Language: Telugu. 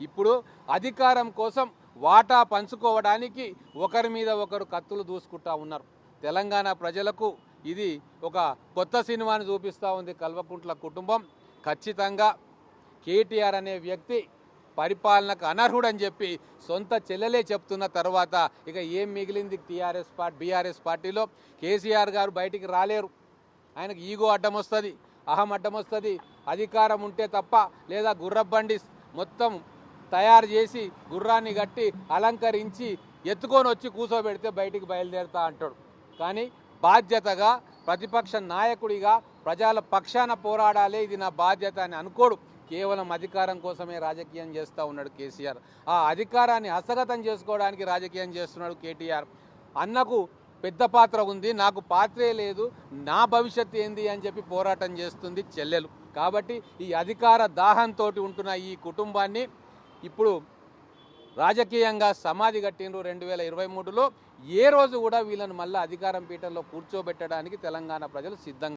ఇప్పుడు అధికారం కోసం వాటా పంచుకోవడానికి ఒకరి మీద ఒకరు కత్తులు దూసుకుంటా ఉన్నారు. తెలంగాణ ప్రజలకు ఇది ఒక కొత్త సినిమాని చూపిస్తూ ఉంది. కల్వకుంట్ల కుటుంబం ఖచ్చితంగా కేటీఆర్ అనే వ్యక్తి పరిపాలనకు అనర్హుడని చెప్పి సొంత చెల్లెలే చెప్తున్న తర్వాత ఇక ఏం మిగిలింది బీఆర్ఎస్ పార్టీలో? కేసీఆర్ గారు బయటికి రాలేరు. ఆయనకు ఈగో అడ్డం వస్తుంది, అహం అడ్డం వస్తుంది. అధికారం ఉంటే తప్ప, లేదా గుర్రబండి మొత్తం తయారు చేసి గుర్రాన్ని కట్టి అలంకరించి ఎత్తుకొని వచ్చి కూర్చోబెడితే బయటికి బయలుదేరుతా అంటాడు. కానీ బాధ్యతగా ప్రతిపక్ష నాయకుడిగా ప్రజల పక్షాన పోరాడాలి, ఇది నా బాధ్యత అని అనుకోడు. కేవలం అధికారం కోసమే రాజకీయం చేస్తూ ఉన్నాడు కేసీఆర్. ఆ అధికారాన్ని హస్తగతం చేసుకోవడానికి రాజకీయం చేస్తున్నాడు కేటీఆర్. అన్నకు పెద్ద పాత్ర ఉంది, నాకు పాత్రే లేదు, నా భవిష్యత్తు ఏంది అని చెప్పి పోరాటం చేస్తుంది చెల్లెలు. కాబట్టి ఈ అధికార దాహంతో ఉంటున్న ఈ కుటుంబాన్ని ఇప్పుడు రాజకీయంగా సమాధి కట్టిండ్రు. 2023లో ఏ రోజు కూడా వీళ్ళని మళ్ళీ అధికారం పీఠంలో కూర్చోబెట్టడానికి తెలంగాణ ప్రజలు సిద్ధంగా